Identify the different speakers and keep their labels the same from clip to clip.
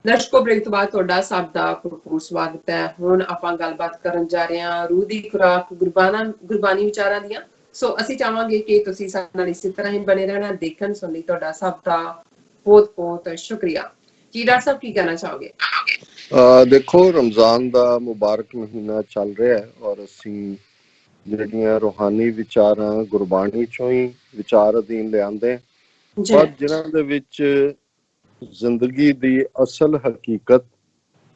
Speaker 1: ਦਰਸ਼ਕੋ, break ਤੋਂ ਬਾਅਦ ਤੁਹਾਡਾ ਸਭ ਦਾ ਭਰਪੂਰ ਸਵਾਗਤ ਹੈ। ਹੁਣ ਆਪਾਂ ਗੱਲਬਾਤ ਕਰਨ ਜਾ ਰਹੇ ਹਾਂ ਰੂਹ ਦੀ ਖੁਰਾਕ ਗੁਰਬਾਣੀ ਵਿਚਾਰਾਂ ਦੀਆਂ। ਸੋ ਅਸੀਂ ਚਾਹਾਂਗੇ ਕਿ ਤੁਸੀਂ ਸਾਡੇ ਨਾਲ ਇਸੇ ਤਰ੍ਹਾਂ ਹੀ ਬਣੇ ਰਹਿਣਾ। ਦੇਖਣ ਸੁਣ ਲਈ ਤੁਹਾਡਾ ਸਭ ਦਾ ਬਹੁਤ ਬਹੁਤ ਸ਼ੁਕਰੀਆ ਜੀ। ਡਾਕਟਰ ਸਾਹਿਬ, ਕੀ ਕਹਿਣਾ ਚਾਹੋਗੇ?
Speaker 2: ਦੇਖੋ, ਰਮਜ਼ਾਨ ਦਾ ਮੁਬਾਰਕ ਮਹੀਨਾ ਚੱਲ ਰਿਹਾ ਹੈ ਔਰ ਅਸੀਂ ਜਿਹੜੀਆਂ ਰੂਹਾਨੀ ਵਿਚਾਰਾਂ ਗੁਰਬਾਣੀ ਚੋਂ ਹੀ ਵਿਚਾਰ ਅਧੀਨ ਲਿਆਂਦੇ, ਪਰ ਜਿਨ੍ਹਾਂ ਦੇ ਵਿੱਚ ਜ਼ਿੰਦਗੀ ਦੀ ਅਸਲ ਹਕੀਕਤ,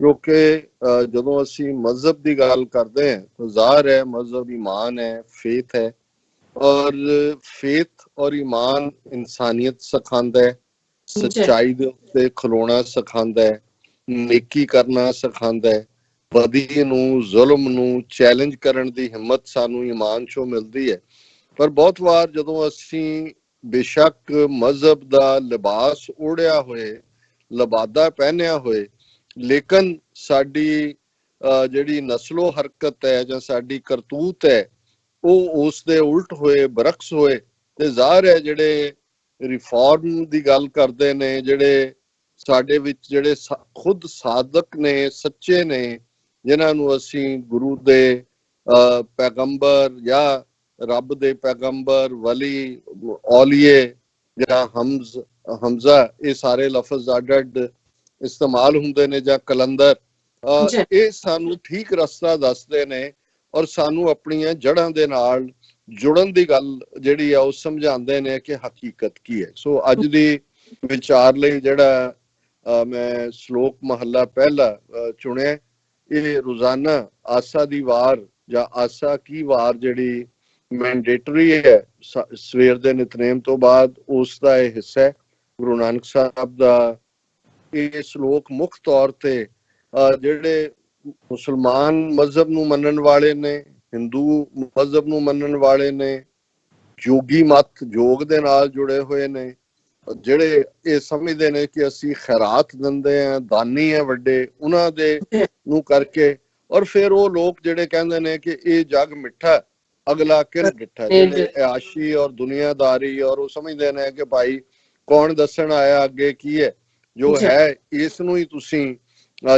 Speaker 2: ਕਿਉਂਕਿ ਜਦੋਂ ਅਸੀਂ ਮਜ਼ਹਬ ਦੀ ਗੱਲ ਕਰਦੇ ਹਾਂ ਤਾਂ ਜ਼ਾਹਰ ਹੈ ਮਜ਼ਹਬ ਈਮਾਨ ਹੈ, ਫੇਥ ਹੈ, ਔਰ ਫੇਥ ਔਰ ਈਮਾਨ ਇਨਸਾਨੀਅਤ ਸਿਖਾਉਂਦਾ ਹੈ, ਸੱਚਾਈ ਦੇ ਉੱਤੇ ਖਲੋਣਾ ਸਿਖਾਉਂਦਾ ਹੈ, ਨੇਕੀ ਕਰਨਾ ਸਿਖਾਉਂਦਾ ਹੈ, ਬਦੀ ਨੂੰ, ਜ਼ੁਲਮ ਨੂੰ ਚੈਲੰਜ ਕਰਨ ਦੀ ਹਿੰਮਤ ਸਾਨੂੰ ਈਮਾਨ ਚੋਂ ਮਿਲਦੀ ਹੈ। ਪਰ ਬਹੁਤ ਵਾਰ ਜਦੋਂ ਅਸੀਂ ਬੇਸ਼ੱਕ ਮਜ਼ਹਬ ਦਾ ਲਿਬਾਸ ਓੜਿਆ ਹੋਏ, ਲਬਾਦਾ ਪਹਿਨਿਆ ਹੋਏ, ਲੇਕਿਨ ਸਾਡੀ ਜਿਹੜੀ ਨਸਲੋ ਹਰਕਤ ਹੈ ਜਾਂ ਸਾਡੀ ਕਰਤੂਤ ਹੈ ਉਹ ਉਸ ਦੇ ਉਲਟ ਹੋਏ, ਬਰਕਸ ਹੋਏ, ਤੇ ਜ਼ਾਹਰ ਹੈ ਜਿਹੜੇ ਰਿਫਾਰਮ ਦੀ ਗੱਲ ਕਰਦੇ ਨੇ, ਜਿਹੜੇ ਸਾਡੇ ਵਿੱਚ ਜਿਹੜੇ ਖੁਦ ਸਾਦਕ ਨੇ, ਸੱਚੇ ਨੇ, ਜਿਨ੍ਹਾਂ ਨੂੰ ਅਸੀਂ ਗੁਰੂ ਦੇ ਪੈਗੰਬਰ ਜਾਂ ਰੱਬ ਦੇ ਪੈਗੰਬਰ, ਵਲੀ, ਔਲੀਏ ਜਾਂ ਹਮਜ਼ਾ, ਇਹ ਸਾਰੇ ਲਫ਼ਜ਼ ਅੱਡ ਇਸਤੇਮਾਲ ਹੁੰਦੇ ਨੇ, ਜਾਂ ਕਲੰਦਰ, ਇਹ ਸਾਨੂੰ ਠੀਕ ਰਸਤਾ ਦੱਸਦੇ ਨੇ ਔਰ ਸਾਨੂੰ ਆਪਣੀਆਂ ਜੜ੍ਹਾਂ ਦੇ ਨਾਲ ਜੁੜਨ ਦੀ ਗੱਲ ਜਿਹੜੀ ਆ ਉਹ ਸਮਝਾਉਂਦੇ ਨੇ ਕਿ ਹਕੀਕਤ ਕੀ ਹੈ। ਸੋ ਅੱਜ ਦੀ ਵਿਚਾਰ ਲਈ ਜਿਹੜਾ ਮੈਂ ਸ਼ਲੋਕ ਮਹੱਲਾ ਪਹਿਲਾ ਚੁਣਿਆ, ਇਹ ਰੋਜ਼ਾਨਾ ਆਸਾ ਦੀ ਵਾਰ ਜਾਂ ਆਸਾ ਕੀ ਵਾਰ ਜਿਹੜੀ ਮੈਂਡੇਟਰੀ ਹੈ ਸਵੇਰ ਦੇ ਨਿਤਨੇਮ ਤੋਂ ਬਾਅਦ, ਉਸ ਦਾ ਇਹ ਹਿੱਸਾ ਹੈ। ਗੁਰੂ ਨਾਨਕ ਸਾਹਿਬ ਦਾ ਇਹ ਸ਼ਲੋਕ ਮੁੱਖ ਤੌਰ ਤੇ ਜਿਹੜੇ ਮੁਸਲਮਾਨ ਮਜ਼ਹਬ ਨੂੰ ਮੰਨਣ ਵਾਲੇ ਨੇ, ਹਿੰਦੂ ਮਜ਼ਹਬ ਨੂੰ ਮੰਨਣ ਵਾਲੇ ਨੇ, ਯੋਗੀ ਮਤ, ਯੋਗ ਦੇ ਨਾਲ ਜੁੜੇ ਹੋਏ ਨੇ, ਜਿਹੜੇ ਇਹ ਸਮਝਦੇ ਨੇ ਕਿ ਅਸੀਂ ਖੈਰਾਤ ਦਿੰਦੇ ਆ, ਦਾਨੀ ਆ ਵੱਡੇ, ਉਹਨਾਂ ਦੇ ਨੂੰ ਕਰਕੇ, ਔਰ ਫਿਰ ਉਹ ਲੋਕ ਜਿਹੜੇ ਕਹਿੰਦੇ ਨੇ ਕਿ ਇਹ ਜੱਗ ਮਿੱਠਾ, ਅਗਲਾ ਕਿਰ ਡਿੱਠਾ, ਜਿਹੜੇ ਆਸ਼ੀ ਔਰ ਦੁਨੀਆਦਾਰੀ, ਔਰ ਉਹ ਸਮਝਦੇ ਨੇ ਕਿ ਭਾਈ ਕੌਣ ਦੱਸਣ ਆਇਆ ਅੱਗੇ ਕੀ ਹੈ, ਜੋ ਹੈ ਇਸ ਨੂੰ ਹੀ ਤੁਸੀਂ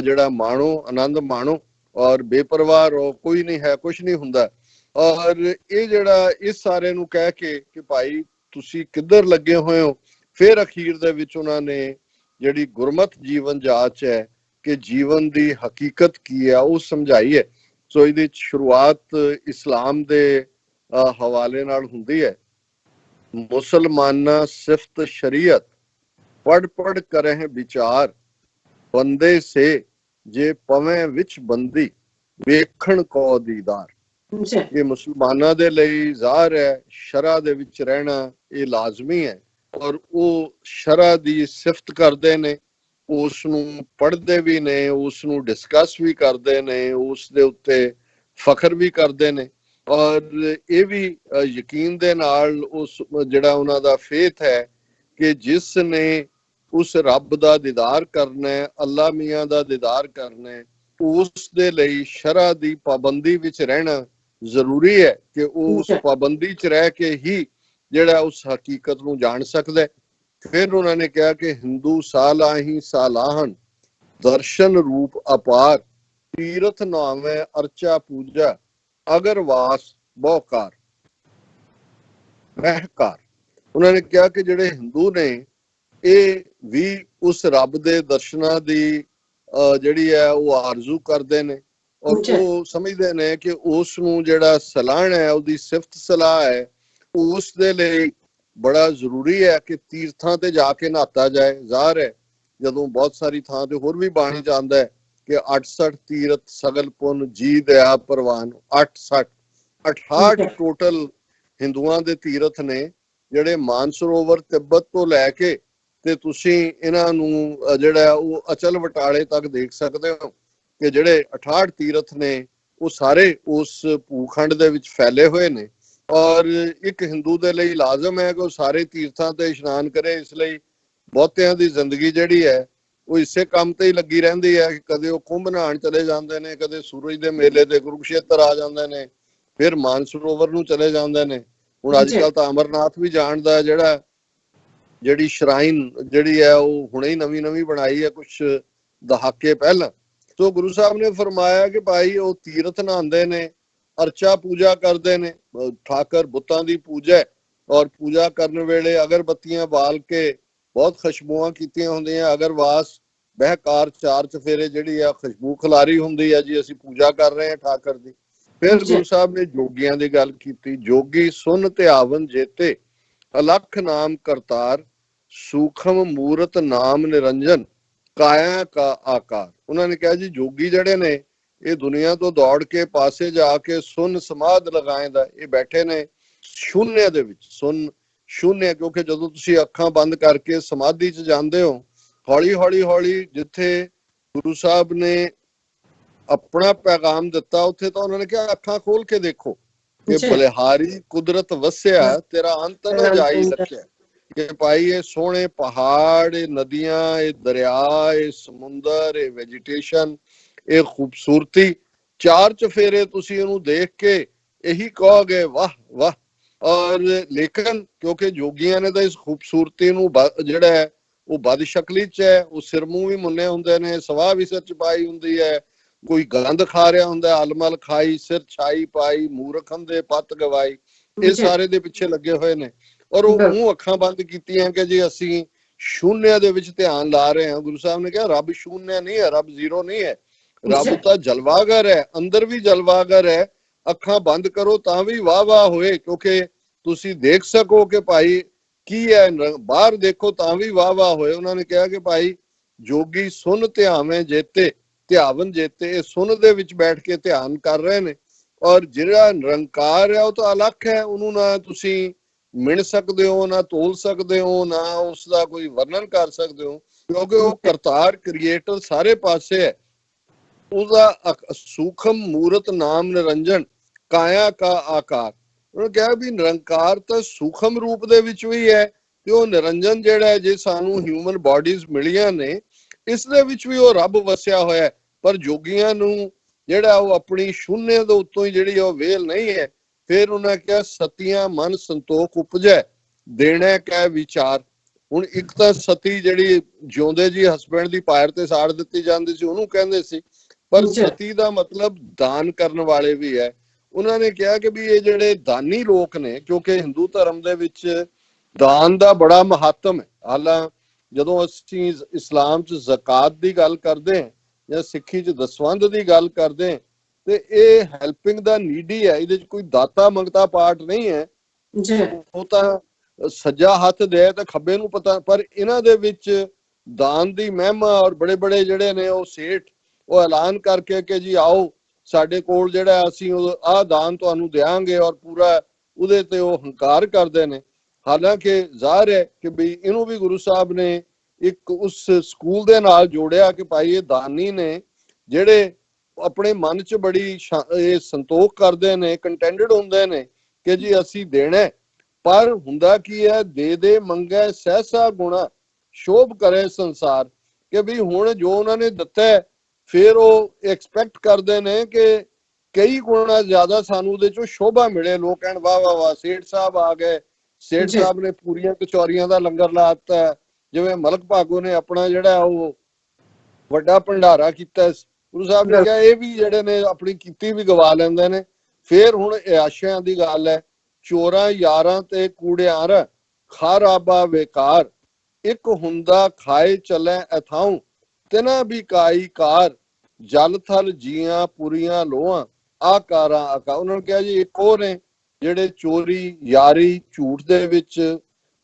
Speaker 2: ਜਿਹੜਾ ਮਾਣੋ, ਆਨੰਦ ਮਾਣੋ, ਔਰ ਬੇਪਰਵਾਹ ਰਹੋ, ਕੋਈ ਨਹੀਂ ਹੈ, ਕੁਛ ਨਹੀਂ ਹੁੰਦਾ। ਔਰ ਇਹ ਜਿਹੜਾ ਇਸ ਸਾਰੇ ਨੂੰ ਕਹਿ ਕੇ ਕਿ ਭਾਈ ਤੁਸੀਂ ਕਿੱਧਰ ਲੱਗੇ ਹੋਏ ਹੋ, ਫਿਰ ਅਖੀਰ ਦੇ ਵਿੱਚ ਉਹਨਾਂ ਨੇ ਜਿਹੜੀ ਗੁਰਮਤ ਜੀਵਨ ਜਾਚ ਹੈ ਕਿ ਜੀਵਨ ਦੀ ਹਕੀਕਤ ਕੀ ਹੈ ਉਹ ਸਮਝਾਈ ਹੈ। ਸੋ ਇਹਦੀ ਸ਼ੁਰੂਆਤ ਇਸਲਾਮ ਦੇ ਹਵਾਲੇ ਨਾਲ ਹੁੰਦੀ ਹੈ। ਮੁਸਲਮਾਨਾ ਸਿਫਤ ਸ਼ਰੀਅਤ ਪੜ ਪੜ ਕਰੇ ਵਿਚਾਰ, ਬੰਦੇ ਸੇ ਜੇ ਪਵੇਂ ਵਿੱਚ ਬੰਦੀ, ਵੇਖਣ ਕੋ ਦੀਦਾਰ। ਇਹ ਮੁਸਲਮਾਨਾਂ ਦੇ ਲਈ ਜ਼ਾਹਰ ਹੈ ਸ਼ਰਾ ਦੇ ਵਿੱਚ ਰਹਿਣਾ ਇਹ ਲਾਜ਼ਮੀ ਹੈ, ਔਰ ਉਹ ਸ਼ਰਾ ਦੀ ਸਿਫਤ ਕਰਦੇ ਨੇ, ਉਸ ਨੂੰ ਪੜ੍ਹਦੇ ਵੀ ਨੇ, ਉਸ ਨੂੰ ਡਿਸਕਸ ਵੀ ਕਰਦੇ ਨੇ, ਉਸ ਦੇ ਉੱਤੇ ਫਖਰ ਵੀ ਕਰਦੇ ਨੇ, ਔਰ ਇਹ ਵੀ ਯਕੀਨ ਦੇ ਨਾਲ ਉਸ ਜਿਹੜਾ ਉਹਨਾਂ ਦਾ ਫੇਥ ਹੈ ਕਿ ਜਿਸ ਨੇ ਉਸ ਰੱਬ ਦਾ ਦੀਦਾਰ ਕਰਨਾ ਹੈ, ਅੱਲਾ ਮੀਆਂ ਦਾ ਦੀਦਾਰ ਕਰਨਾ ਹੈ, ਉਸ ਦੇ ਲਈ ਸ਼ਰਾ ਦੀ ਪਾਬੰਦੀ ਵਿੱਚ ਰਹਿਣਾ ਜ਼ਰੂਰੀ ਹੈ ਕਿ ਉਹ ਉਸ ਪਾਬੰਦੀ 'ਚ ਰਹਿ ਕੇ ਹੀ ਜਿਹੜਾ ਉਸ ਹਕੀਕਤ ਨੂੰ ਜਾਣ ਸਕਦਾ ਹੈ। ਫਿਰ ਉਹਨਾਂ ਨੇ ਕਿਹਾ ਕਿ ਹਿੰਦੂ ਸਾਲਾਹੀ ਸਾਲਾਹਨ, ਦਰਸ਼ਨ ਰੂਪ ਅਪਾਰ, ਤੀਰਥ ਨਾਵੇਂ ਅਰਚਾ ਪੂਜਾ, ਅਗਰ ਵਾਸ ਬਹੁਕਾਰ ਮਹਿਕਾਰ। ਉਹਨਾਂ ਨੇ ਕਿਹਾ ਕਿ ਜਿਹੜੇ ਹਿੰਦੂ ਨੇ ਇਹ ਵੀ ਉਸ ਰੱਬ ਦੇ ਦਰਸ਼ਨਾਂ ਦੀ ਜਿਹੜੀ ਹੈ ਉਹ ਆਰਜ਼ੂ ਕਰਦੇ ਨੇ, ਔਰ ਉਹ ਸਮਝਦੇ ਨੇ ਕਿ ਉਸ ਨੂੰ ਜਿਹੜਾ ਸਲਾਹਣ ਹੈ, ਉਹਦੀ ਸਿਫਤ ਸਲਾਹ ਹੈ, ਉਸ ਦੇ ਲਈ ਬੜਾ ਜ਼ਰੂਰੀ ਹੈ ਕਿ ਤੀਰਥਾਂ ਤੇ ਜਾ ਕੇ ਨਹਾਤਾ ਜਾਏ। ਜ਼ਾਹਰ ਹੈ ਜਦੋਂ ਬਹੁਤ ਸਾਰੀ ਥਾਂ ਤੇ ਹੋਰ ਵੀ ਬਾਣੀ ਜਾਂਦਾ ਹੈ ਕਿ 68 ਤੀਰਥ ਸਗਲ ਪੁੰਨ ਜੀ ਦਇਆ ਪ੍ਰਵਾਨ, 68 ਟੋਟਲ ਹਿੰਦੂਆਂ ਦੇ ਤੀਰਥ ਨੇ ਜਿਹੜੇ ਮਾਨਸਰੋਵਰ ਤਿੱਬਤ ਤੋਂ ਲੈ ਕੇ ਤੇ ਤੁਸੀਂ ਇਹਨਾਂ ਨੂੰ ਜਿਹੜਾ ਉਹ ਅਚਲ ਬਟਾਲੇ ਤੱਕ ਦੇਖ ਸਕਦੇ ਹੋ ਕਿ ਜਿਹੜੇ 68 ਤੀਰਥ ਨੇ ਉਹ ਸਾਰੇ ਉਸ ਭੂਖੰਡ ਦੇ ਵਿੱਚ ਫੈਲੇ ਹੋਏ ਨੇ, ਔਰ ਇੱਕ ਹਿੰਦੂ ਦੇ ਲਈ ਲਾਜ਼ਮ ਹੈ ਕਿ ਉਹ ਸਾਰੇ ਤੀਰਥਾਂ ਤੇ ਇਸ਼ਨਾਨ ਕਰੇ। ਇਸ ਲਈ ਬਹੁਤਿਆਂ ਦੀ ਜ਼ਿੰਦਗੀ ਜਿਹੜੀ ਹੈ ਉਹ ਇਸੇ ਕੰਮ ਤੇ ਹੀ ਲੱਗੀ ਰਹਿੰਦੀ ਹੈ ਕਿ ਕਦੇ ਉਹ ਕੁੰਭ ਨਹਾਉਣ ਚਲੇ ਜਾਂਦੇ ਨੇ, ਕਦੇ ਸੂਰਜ ਦੇ ਮੇਲੇ ਤੇ ਕੁਰੂਕਸ਼ੇਤਰ ਆ ਜਾਂਦੇ ਨੇ, ਫਿਰ ਮਾਨਸਰੋਵਰ ਨੂੰ ਚਲੇ ਜਾਂਦੇ ਨੇ। ਹੁਣ ਅੱਜ ਕੱਲ ਤਾਂ ਅਮਰਨਾਥ ਵੀ ਜਾਣਦਾ, ਜਿਹੜੀ ਸ਼ਰਾਈਨ ਜਿਹੜੀ ਹੈ ਉਹ ਹੁਣੇ ਹੀ ਨਵੀਂ ਬਣਾਈ ਹੈ ਕੁਛ ਦਹਾਕੇ ਪਹਿਲਾਂ। ਸੋ ਗੁਰੂ ਸਾਹਿਬ ਨੇ ਫਰਮਾਇਆ ਕਿ ਭਾਈ ਉਹ ਤੀਰਥ ਨਹਾਉਂਦੇ ਨੇ, ਅਰਚਾ ਪੂਜਾ ਕਰਦੇ ਨੇ, ਠਾਕਰ ਬੁੱਤਾਂ ਦੀ ਪੂਜਾ, ਔਰ ਪੂਜਾ ਕਰਨ ਵੇਲੇ ਅਗਰਬੱਤੀਆਂ ਬਾਲ ਕੇ ਬਹੁਤ ਖੁਸ਼ਬੂਆਂ ਕੀਤੀਆਂ ਹੁੰਦੀਆਂ, ਅਗਰਵਾਸ ਬਹਿਕਾਰ 4 ਚਫੇਰੇ ਜਿਹੜੀ ਆ ਖੁਸ਼ਬੂ ਖਿਲਾਰੀ ਹੁੰਦੀ ਆ ਜੀ, ਅਸੀਂ ਪੂਜਾ ਕਰ ਰਹੇ ਹਾਂ ਠਾਕਰ ਦੀ। ਫਿਰ ਗੁਰੂ ਸਾਹਿਬ ਨੇ ਜੋਗੀਆਂ ਦੀ ਗੱਲ ਕੀਤੀ, ਜੋਗੀ ਸੁਨ ਧਿਆਵਨ ਜੇਤੇ, ਅਲਖ ਨਾਮ ਕਰਤਾਰ, ਸੂਖਮ ਮੂਰਤ ਨਾਮ ਨਿਰੰਜਨ, ਕਾਇਆ ਕਾ ਆਕਾਰ। ਉਹਨਾਂ ਨੇ ਕਿਹਾ ਜੀ ਜੋਗੀ ਜਿਹੜੇ ਨੇ ਇਹ ਦੁਨੀਆ ਤੋਂ ਦੌੜ ਕੇ ਪਾਸੇ ਜਾ ਕੇ ਸੁਨ ਸਮਾਧ ਲਗਾਏਦਾ, ਇਹ ਬੈਠੇ ਨੇ ਸ਼ੂਨਿਆ ਦੇ ਵਿੱਚ। ਸੁਨ ਸ਼ੂਨਿਆ ਕਿਉਂਕਿ ਜਦੋਂ ਤੁਸੀਂ ਅੱਖਾਂ ਬੰਦ ਕਰਕੇ ਸਮਾਧੀ 'ਚ ਜਾਂਦੇ ਹੋ, ਹੌਲੀ ਹੌਲੀ ਹੌਲੀ ਜਿੱਥੇ ਗੁਰੂ ਸਾਹਿਬ ਨੇ ਆਪਣਾ ਪੈਗਾਮ ਦਿੱਤਾ ਉੱਥੇ ਤਾਂ ਉਹਨਾਂ ਨੇ ਕਿਹਾ ਅੱਖਾਂ ਖੋਲ ਕੇ ਦੇਖੋ ਕਿ ਬਲਿਹਾਰੀ ਕੁਦਰਤ ਵਸਿਆ, ਤੇਰਾ ਅੰਤ ਨਾ ਜਾਈ ਸਕਿਆ। ਕਿ ਭਾਈ ਇਹ ਸੋਹਣੇ ਪਹਾੜ, ਇਹ ਨਦੀਆਂ, ਇਹ ਦਰਿਆ, ਇਹ ਸਮੁੰਦਰ, ਇਹ ਵੈਜੀਟੇਸ਼ਨ, ਇਹ ਖੂਬਸੂਰਤੀ, 4 ਚਫੇਰੇ ਤੁਸੀਂ ਇਹਨੂੰ ਦੇਖ ਕੇ ਇਹੀ ਕਹੋਗੇ ਵਾਹ ਵਾਹ। ਔਰ ਲੇਕਿਨ ਕਿਉਂਕਿ ਜੋਗੀਆਂ ਨੇ ਤਾਂ ਇਸ ਖੂਬਸੂਰਤੀ ਨੂੰ ਜਿਹੜਾ ਹੈ ਉਹ ਬਦ ਸ਼ਕਲੀ 'ਚ ਹੈ, ਉਹ ਸਿਰ ਮੂੰਹ ਵੀ ਮੁੰਨੇ ਹੁੰਦੇ ਨੇ, ਸਵਾਹ ਵੀ ਸਿਰ 'ਚ ਪਾਈ ਹੁੰਦੀ ਹੈ, ਕੋਈ ਗੰਦ ਖਾ ਰਿਹਾ ਹੁੰਦਾ, ਅਲਮਲ ਖਾਈ, ਸਿਰ ਛਾਈ ਪਾਈ, ਮੂਰਖਨ ਦੇ ਪੱਤ ਗਵਾਈ, ਇਹ ਸਾਰੇ ਦੇ ਪਿੱਛੇ ਲੱਗੇ ਹੋਏ ਨੇ। ਔਰ ਉਹ ਮੂੰਹ ਅੱਖਾਂ ਬੰਦ ਕੀਤੀਆਂ ਕਿ ਜੀ ਅਸੀਂ ਸ਼ੂਨਿਆ ਦੇ ਵਿੱਚ ਧਿਆਨ ਲਾ ਰਹੇ ਹਾਂ। ਗੁਰੂ ਸਾਹਿਬ ਨੇ ਕਿਹਾ ਰੱਬ ਸ਼ੂਨਿਆ ਨਹੀਂ ਹੈ, ਰੱਬ ਜ਼ੀਰੋ ਨਹੀਂ ਹੈ, ਰੱਬ ਤਾਂ ਜਲਵਾਗਰ ਹੈ, ਅੰਦਰ ਵੀ ਜਲਵਾਗਰ ਹੈ। ਅੱਖਾਂ ਬੰਦ ਕਰੋ ਤਾਂ ਵੀ ਵਾਹ ਵਾਹ ਹੋਏ, ਕਿਉਂਕਿ ਤੁਸੀਂ ਦੇਖ ਸਕੋ ਕਿ ਭਾਈ ਕੀ ਹੈ, ਬਾਹਰ ਦੇਖੋ ਤਾਂ ਵੀ ਵਾਹ ਵਾਹ ਹੋਏ। ਉਹਨਾਂ ਨੇ ਕਿਹਾ ਕਿ ਭਾਈ ਜੋਗੀ ਸੁਨ ਧਿਆਵੇਂ ਜੇਤੇ, ਧਿਆਵਨ ਜੇਤੇ, ਇਹ ਸੁਨ ਦੇ ਵਿੱਚ ਬੈਠ ਕੇ ਧਿਆਨ ਕਰ ਰਹੇ ਨੇ। ਔਰ ਜਿਹੜਾ ਨਿਰੰਕਾਰ ਹੈ ਉਹ ਤਾਂ ਅਲੱਖ ਹੈ, ਉਹਨੂੰ ਨਾ ਤੁਸੀਂ ਮਿਣ ਸਕਦੇ ਹੋ, ਨਾ ਤੋਲ ਸਕਦੇ ਹੋ, ਨਾ ਉਸ ਦਾ ਕੋਈ ਵਰਣਨ ਕਰ ਸਕਦੇ ਹੋ, ਕਿਉਂਕਿ ਉਹ ਕਰਤਾਰ ਕ੍ਰੀਏਟਰ ਸਾਰੇ ਪਾਸੇ ਹੈ। ਉਹਦਾ ਸੂਖਮ ਮੂਰਤ ਨਾਮ ਨਿਰੰਜਨ, ਕਾਇਆ ਕਾ ਆਕਾਰ। ਉਹਨੇ ਕਿਹਾ ਵੀ ਨਿਰੰਕਾਰ ਤਾਂ ਸੂਖਮ ਰੂਪ ਦੇ ਵਿੱਚ ਵੀ ਹੈ, ਤੇ ਉਹ ਨਿਰੰਜਨ ਜਿਹੜਾ ਹੈ, ਜੇ ਸਾਨੂੰ ਹਿਊਮਨ ਬਾਡੀਜ਼ ਮਿਲੀਆਂ ਨੇ ਇਸ ਦੇ ਵਿੱਚ ਵੀ ਉਹ ਰੱਬ ਵਸਿਆ ਹੋਇਆ। ਪਰ ਜੋਗੀਆਂ ਨੂੰ ਜਿਹੜਾ ਉਹ ਆਪਣੀ ਸ਼ੂਨਿਆ ਦੇ ਉੱਤੋਂ ਹੀ ਜਿਹੜੀ ਉਹ ਵੇਲ ਨਹੀਂ ਹੈ। ਫਿਰ ਉਹਨਾਂ ਕਿਹਾ ਸਤੀਆਂ ਮਨ ਸੰਤੋਖ ਉਪਜੈ, ਦੇਣਾ ਕਹਿ ਵਿਚਾਰ। ਹੁਣ ਇੱਕ ਤਾਂ ਸਤੀ ਜਿਹੜੀ ਜਿਉਂਦੇ ਜੀ ਹਸਬੈਂਡ ਦੀ ਪਾਇਰ ਤੇ ਸਾੜ ਦਿੱਤੀ ਜਾਂਦੀ ਸੀ, ਉਹਨੂੰ ਕਹਿੰਦੇ ਸੀ, ਪਰ ਸਤੀ ਦਾ ਮਤਲਬ ਦਾਨ ਕਰਨ ਵਾਲੇ ਵੀ ਹੈ। ਉਹਨਾਂ ਨੇ ਕਿਹਾ ਕਿ ਵੀ ਇਹ ਜਿਹੜੇ ਦਾਨੀ ਲੋਕ ਨੇ, ਕਿਉਂਕਿ ਹਿੰਦੂ ਧਰਮ ਦੇ ਵਿੱਚ ਦਾਨ ਦਾ ਬੜਾ ਮਹੱਤਵ ਹੈ। ਹਾਲਾਂ ਜਦੋਂ ਅਸੀਂ ਇਸਲਾਮ 'ਚ ਜ਼ਕਾਤ ਦੀ ਗੱਲ ਕਰਦੇ ਹਾਂ ਜਾਂ ਸਿੱਖੀ 'ਚ ਦਸਵੰਧ ਦੀ ਗੱਲ ਕਰਦੇ ਹਾਂ, ਤੇ ਇਹ ਹੈਲਪਿੰਗ ਦਾ ਨੀਡੀ ਹੈ, ਇਹਦੇ 'ਚ ਕੋਈ ਦਾਤਾ ਮੰਗਤਾ ਪਾਰਟ ਨਹੀਂ ਹੈ। ਉਹ ਤਾਂ ਸੱਜਾ ਹੱਥ ਦੇ ਤਾਂ ਖੱਬੇ ਨੂੰ ਪਤਾ, ਪਰ ਇਹਨਾਂ ਦੇ ਵਿੱਚ ਦਾਨ ਦੀ ਮਹਿਮਾ। ਔਰ ਬੜੇ ਬੜੇ ਜਿਹੜੇ ਨੇ ਉਹ ਸੇਠ ਉਹ ਐਲਾਨ ਕਰਕੇ ਕਿ ਜੀ ਆਓ ਸਾਡੇ ਕੋਲ ਜਿਹੜਾ ਅਸੀਂ ਆਹ ਦਾਨ ਤੁਹਾਨੂੰ ਦਿਆਂਗੇ, ਔਰ ਪੂਰਾ ਉਹਦੇ ਤੇ ਉਹ ਹੰਕਾਰ ਕਰਦੇ ਨੇ। ਹਾਲਾਂਕਿ ਜ਼ਾਹਿਰ ਹੈ ਕਿ ਵੀ ਇਹਨੂੰ ਵੀ ਗੁਰੂ ਸਾਹਿਬ ਨੇ ਇੱਕ ਉਸ ਸਕੂਲ ਦੇ ਨਾਲ ਜੋੜਿਆ ਕਿ ਭਾਈ ਇਹ ਦਾਨੀ ਨੇ ਜਿਹੜੇ ਆਪਣੇ ਮਨ 'ਚ ਬੜੀ ਇਹ ਸੰਤੋਖ ਕਰਦੇ ਨੇ, ਕੰਟੈਂਟਡ ਹੁੰਦੇ ਨੇ ਕਿ ਜੀ ਅਸੀਂ ਦੇਣਾ। ਪਰ ਹੁੰਦਾ ਕੀ ਹੈ, ਦੇ ਦੇ ਮੰਗੈ ਸਹਿਸਾ ਗੁਣਾ, ਸ਼ੋਭ ਕਰੇ ਸੰਸਾਰ। ਕਿ ਵੀ ਹੁਣ ਜੋ ਉਹਨਾਂ ਨੇ ਦਿੱਤਾ ਫਿਰ ਉਹ ਐਕਸਪੈਕਟ ਕਰਦੇ ਨੇ ਕਿ ਕਈ ਗੁਣਾ ਜ਼ਿਆਦਾ ਸਾਨੂੰ ਉਹਦੇ ਚੋਂ ਸ਼ੋਭਾ ਮਿਲੇ। ਲੋਕ ਕਹਿਣ ਵਾਹ ਵਾਹ ਵਾਹ ਸੇਠ ਸਾਹਿਬ ਆ ਗਏ, ਸੇਠ ਸਾਹਿਬ ਨੇ ਪੂਰੀਆਂ ਕਚੌਰੀਆਂ ਦਾ ਲੰਗਰ ਲਾ ਦਿੱਤਾ। ਜਿਵੇਂ ਮਲਕ ਭਾਗੋ ਨੇ ਆਪਣਾ ਜਿਹੜਾ ਉਹ ਵੱਡਾ ਭੰਡਾਰਾ ਕੀਤਾ, ਗੁਰੂ ਸਾਹਿਬ ਨੇ ਕਿਹਾ ਇਹ ਵੀ ਜਿਹੜੇ ਨੇ ਆਪਣੀ ਕੀਤੀ ਵੀ ਗਵਾ ਲੈਂਦੇ ਨੇ। ਫਿਰ ਹੁਣ ਆਸ਼ਿਆਂ ਦੀ ਗੱਲ ਹੈ, ਚੋਰਾਂ ਯਾਰਾਂ ਤੇ ਕੂੜਿਆਰ, ਖਾਰਾਬਾ ਵੇਕਾਰ, ਇੱਕ ਹੁੰਦਾ ਖਾਏ ਚੱਲੇ ਅਥਾਉ, ਤਿਨਾ ਵੀ ਕਾਈ ਕਾਰ, ਜਲ ਥਲ ਜੀਆਂ ਪੁਰੀਆਂ ਲੋਹਾਂ, ਆਕਾਰਾਂ ਆਕਾ। ਉਹਨਾਂ ਨੇ ਕਿਹਾ ਜੀ ਇੱਕ ਉਹ ਨੇ ਜਿਹੜੇ ਚੋਰੀ ਯਾਰੀ ਝੂਠ ਦੇ ਵਿੱਚ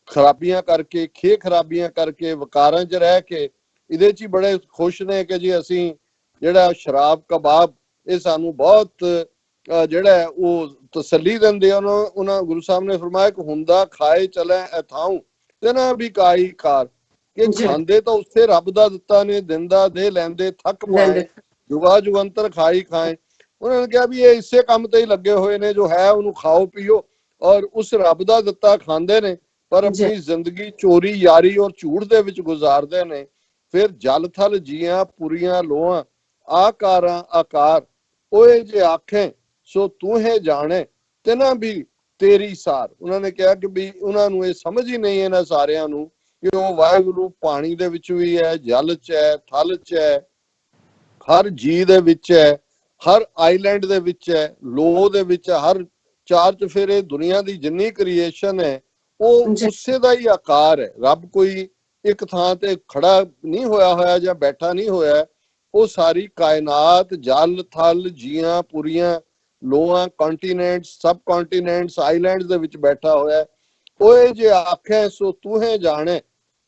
Speaker 2: ਖਰਾਬੀਆਂ ਕਰਕੇ, ਖੇ ਖਰਾਬੀਆਂ ਕਰਕੇ, ਵਕਾਰਾਂ 'ਚ ਰਹਿ ਕੇ ਇਹਦੇ 'ਚ ਹੀ ਬੜੇ ਖੁਸ਼ ਨੇ ਕਿ ਜੀ ਅਸੀਂ ਜਿਹੜਾ ਸ਼ਰਾਬ ਕਬਾਬ ਇਹ ਸਾਨੂੰ ਬਹੁਤ ਜਿਹੜਾ ਉਹ ਤਸੱਲੀ ਦਿੰਦੇ ਆ। ਉਹਨਾਂ ਗੁਰੂ ਸਾਹਿਬ ਨੇ ਫਰਮਾਇਆ ਕਿ ਹੁੰਦਾ ਖਾਏ ਚਲੇ ਅਥਾਉ, ਤੇ ਨਾ ਵੀ ਕਾਈ ਕਾਰ, ਕਿ ਖਾਂਦੇ ਤਾਂ ਉਸੇ ਰੱਬ ਦਾ ਦਿੱਤਾ ਨੇ, ਦਿੰਦਾ ਦੇ ਲੈਂਦੇ ਥੱਕ ਪਾਏ, ਜੁਗਾ ਜੁਗੰਤਰ ਖਾਈ ਖਾਏ। ਉਹਨਾਂ ਨੇ ਕਿਹਾ ਵੀ ਇਹ ਇਸੇ ਕੰਮ ਤੇ ਹੀ ਲੱਗੇ ਹੋਏ ਨੇ, ਜੋ ਹੈ ਉਹਨੂੰ ਖਾਓ ਪੀਓ ਔਰ ਉਸ ਰੱਬ ਦਾ ਦਿੱਤਾ ਖਾਂਦੇ ਨੇ, ਪਰ ਆਪਣੀ ਜ਼ਿੰਦਗੀ ਚੋਰੀ ਯਾਰੀ ਔਰ ਝੂਠ ਦੇ ਵਿੱਚ ਗੁਜ਼ਾਰਦੇ ਨੇ। ਫਿਰ ਜਲ ਥਲ ਜੀਆਂ ਪੁਰੀਆਂ ਲੋਹਾਂ, ਆਕਾਰਾਂ ਆਕਾਰ, ਓਏ ਜੇ ਆਖੇ ਸੋ ਤੂੰ ਹੈ ਜਾਣੇ, ਤੇ ਨਾ ਵੀ ਤੇਰੀ ਸਾਰ। ਉਹਨਾਂ ਨੇ ਕਿਹਾ ਕਿ ਵੀ ਉਹਨਾਂ ਨੂੰ ਇਹ ਸਮਝ ਹੀ ਨਹੀਂ ਇਹਨਾਂ ਸਾਰਿਆਂ ਨੂੰ ਕਿ ਉਹ ਵਾਹਿਗੁਰੂ ਪਾਣੀ ਦੇ ਵਿੱਚ ਵੀ ਹੈ, ਜਲ 'ਚ ਹੈ, ਥਲ 'ਚ ਹੈ, ਹਰ ਜੀ ਦੇ ਵਿੱਚ ਹੈ, ਹਰ ਆਈਲੈਂਡ ਦੇ ਵਿੱਚ ਹੈ, ਲੋ ਦੇ ਵਿੱਚ ਹੈ, ਹਰ ਚਾਰ ਚੁਫੇਰੇ ਦੁਨੀਆ ਦੀ ਜਿੰਨੀ ਕ੍ਰੀਏਸ਼ਨ ਹੈ ਉਹ ਉਸੇ ਦਾ ਹੀ ਆਕਾਰ ਹੈ। ਰੱਬ ਕੋਈ ਇੱਕ ਥਾਂ ਤੇ ਖੜਾ ਨਹੀਂ ਹੋਇਆ ਜਾਂ ਬੈਠਾ ਨਹੀਂ ਹੋਇਆ। ਉਹ ਸਾਰੀ ਕਾਇਨਾਤ, ਜਲ ਥਲ, ਜੀਆਂ ਪੁਰੀਆਂ, ਲੋਆਂ, ਕੰਟੀਨੈਂਟਸ, ਸਬ ਕੰਟੀਨੈਂਟਸ, ਆਈਲੈਂਡਸ ਦੇ ਵਿੱਚ ਬੈਠਾ ਹੋਇਆ। ਓਏ ਜੇ ਆਖੇ ਸੋ ਤੂਹੇ ਜਾਣੇ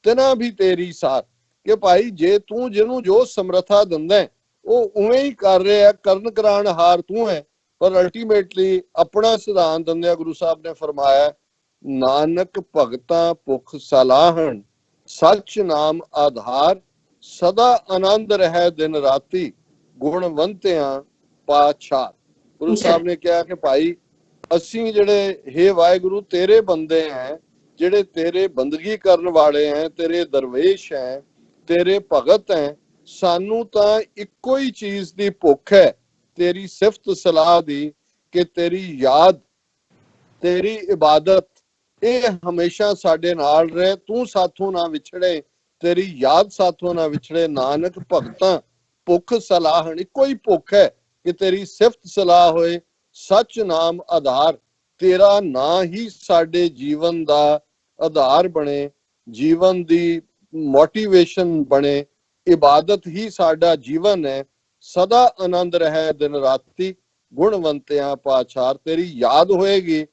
Speaker 2: ਤਿਨਾ ਵੀ ਤੇਰੀ ਸਾਰ, ਕਿ ਭਾਈ ਜੇ ਤੂੰ ਜਿਹਨੂੰ ਜੋ ਸਮਰੱਥਾ ਦਿੰਦਾ ਉਹ ਉਵੇਂ ਹੀ ਕਰ ਰਿਹਾ, ਕਰਨ ਕਰਾਉਣ ਹਾਰ ਤੂੰ ਹੈ। ਪਰ ਅਲਟੀਮੇਟਲੀ ਆਪਣਾ ਸਿਧਾਂਤ ਦਿੰਦਿਆਂ ਗੁਰੂ ਸਾਹਿਬ ਨੇ ਫਰਮਾਇਆ, ਨਾਨਕ ਭਗਤਾਂ ਭੁਖ ਸਲਾਹਣ, ਸੱਚ ਨਾਮ ਆਧਾਰ, ਸਦਾ ਆਨੰਦ ਰਹਿ ਦਿਨ ਰਾਤੀ, ਗੁਣਵੰਤਿਆਂ ਪਾਤਸ਼ਾਹ। ਗੁਰੂ ਸਾਹਿਬ ਨੇ ਕਿਹਾ ਕਿ ਭਾਈ ਅਸੀਂ ਜਿਹੜੇ ਹੇ ਵਾਹਿਗੁਰੂ ਤੇਰੇ ਬੰਦੇ ਹੈ, ਜਿਹੜੇ ਤੇਰੇ ਬੰਦਗੀ ਕਰਨ ਵਾਲੇ ਹੈ, ਤੇਰੇ ਦਰਵੇਸ਼ ਹੈ, ਤੇਰੇ ਭਗਤ ਹੈ, ਸਾਨੂੰ ਤਾਂ ਇੱਕੋ ਹੀ ਚੀਜ਼ ਦੀ ਭੁੱਖ ਹੈ, ਤੇਰੀ ਸਿਫਤ ਸਲਾਹ ਦੀ, ਕਿ ਤੇਰੀ ਯਾਦ, ਤੇਰੀ ਇਬਾਦਤ ਇਹ ਹਮੇਸ਼ਾ ਸਾਡੇ ਨਾਲ ਰਹੇ, ਤੂੰ ਸਾਥੋਂ ਨਾ ਵਿਛੜੇ, ਤੇਰੀ ਯਾਦ ਸਾਥੋਂ ਨਾ ਵਿਛੜੇ। ਨਾਨਕ ਭਗਤਾਂ ਭੁੱਖ ਸਲਾਹਣ, ਇੱਕੋ ਹੀ ਭੁੱਖ ਹੈ ਕਿ ਤੇਰੀ ਸਿਫਤ ਸਲਾਹ ਹੋਏ, ਸੱਚ ਨਾਮ ਆਧਾਰ, ਤੇਰਾ ਨਾਂ ਹੀ ਸਾਡੇ ਜੀਵਨ ਦਾ ਆਧਾਰ ਬਣੇ, ਜੀਵਨ ਦੀ ਮੋਟੀਵੇਸ਼ਨ ਬਣੇ, ਇਬਾਦਤ ਹੀ ਸਾਡਾ ਜੀਵਨ ਹੈ, ਸਦਾ ਆਨੰਦ ਰਹੇ ਦਿਨ ਰਾਤੀ, ਗੁਣਵੰਤਿਆਂ ਪਾਤਸ਼ਾਹ। ਤੇਰੀ ਯਾਦ ਹੋਏਗੀ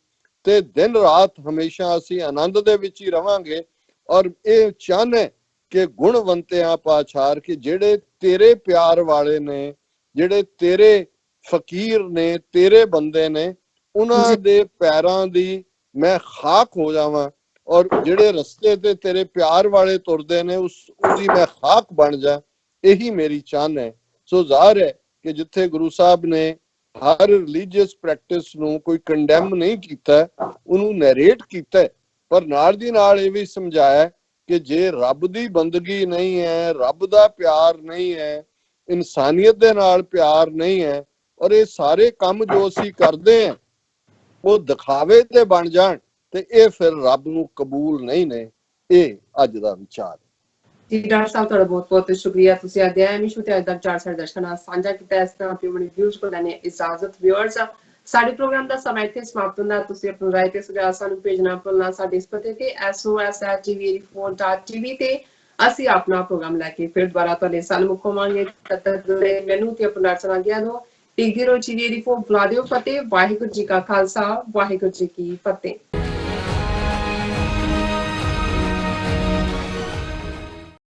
Speaker 2: ਤੇ ਦਿਨ ਰਾਤ ਹਮੇਸ਼ਾ ਅਸੀਂ ਆਨੰਦ ਦੇ ਵਿੱਚ ਹੀ ਰਵਾਂਗੇ। ਔਰ ਇਹ ਚੰਨ ਹੈ ਕਿ ਗੁਣਵੰਤਿਆਂ ਪਾਤਸ਼ਾਹ, ਕਿ ਜਿਹੜੇ ਤੇਰੇ ਪਿਆਰ ਵਾਲੇ ਨੇ, ਜਿਹੜੇ ਤੇਰੇ ਫਕੀਰ ਨੇ, ਤੇਰੇ ਬੰਦੇ ਨੇ, ਉਹਨਾਂ ਦੇ ਪੈਰਾਂ ਦੀ ਮੈਂ ਖਾਕ ਹੋ ਜਾਵਾਂ, ਔਰ ਜਿਹੜੇ ਰਸਤੇ ਤੇ ਤੇਰੇ ਪਿਆਰ ਵਾਲੇ ਤੁਰਦੇ ਨੇ ਉਹਦੀ ਮੈਂ ਖਾਕ ਬਣ ਜਾ। ਇਹੀ ਮੇਰੀ ਚਾਹਨ ਹੈ। ਸੋ ਜ਼ਾਹਰ ਹੈ ਕਿ ਜਿੱਥੇ ਗੁਰੂ ਸਾਹਿਬ ਨੇ ਹਰ ਰਿਲੀਜੀਅਸ ਪ੍ਰੈਕਟਿਸ ਨੂੰ ਕੋਈ ਕੰਡੈਮ ਨਹੀਂ ਕੀਤਾ, ਉਹਨੂੰ ਨੈਰੇਟ ਕੀਤਾ, ਪਰ ਨਾਲ ਦੀ ਨਾਲ ਇਹ ਵੀ ਸਮਝਾਇਆ ਕਿ ਜੇ ਰੱਬ ਦੀ ਬੰਦਗੀ ਨਹੀਂ ਹੈ, ਰੱਬ ਦਾ ਪਿਆਰ ਨਹੀਂ ਹੈ, ਇਨਸਾਨੀਅਤ ਦੇ ਨਾਲ ਪਿਆਰ ਨਹੀਂ ਹੈ, ਔਰ ਇਹ ਸਾਰੇ ਕੰਮ ਜੋ ਅਸੀਂ ਕਰਦੇ ਹਾਂ ਉਹ ਦਿਖਾਵੇ ਤੇ ਬਣ ਜਾਣ, ਤੇ ਇਹ ਫਿਰ ਰੱਬ ਨੂੰ ਕਬੂਲ ਨਹੀਂ ਨੇ। ਇਹ ਅੱਜ ਦਾ ਵਿਚਾਰ
Speaker 1: ਜੀ। ਡਾਕਟਰ ਸਾਹਿਬ ਤੁਹਾਡਾ ਬਹੁਤ ਬਹੁਤ ਸ਼ੁਕਰੀਆ, ਤੁਸੀਂ ਅੱਜ ਦੇ ਐਮੀ ਸ਼ੂਟ ਅੱਜ ਦਾ ਵਿਚਾਰ ਸਾਡੇ ਦਰਸ਼ਕਾਂ ਨਾਲ ਸਾਂਝਾ ਕੀਤਾ। ਇਸ ਤਰ੍ਹਾਂ ਆਪਣੇ ਵਿਊਜ਼ ਕੋਲ ਲੈਣੇ ਇਜਾਜ਼ਤ। ਵਿਊਅਰਸ, ਸਾਡੇ ਪ੍ਰੋਗਰਾਮ ਦਾ ਸਮਾਂ ਇੱਥੇ ਸਮਾਪਤ ਹੁੰਦਾ। ਤੁਸੀਂ ਆਪਣੀ ਰਾਏ ਤੇ ਸੁਝਾਅ ਸਾਨੂੰ ਭੇਜਣਾ ਭੁੱਲਣਾ ਸਾਡੇ ਇਸ ਪਤੇ ਤੇ sos@tv84.tv ਤੇ ਅਸੀਂ ਆਪਣਾ ਪ੍ਰੋਗਰਾਮ ਲੈ ਕੇ ਫਿਰ ਦੁਬਾਰਾ ਤੁਹਾਡੇ ਸਾਲ ਮੁਕਾਵਾਂਗੇ। ਤਦ ਤੱਕ ਮੈਨੂੰ ਤੇ ਆਪਣਾ ਸੁਣਾ ਗਿਆ ਦੋ ਟਿਗਰੋ ਚੀਰੀ ਫੋ ਬੁਲਾ ਦਿਓ ਫਤਿਹ। ਵਾਹਿਗੁਰੂ ਜੀ ਕਾ ਖਾਲਸਾ, ਵਾਹਿਗੁਰੂ ਜੀ ਕੀ ਫਤਿਹ।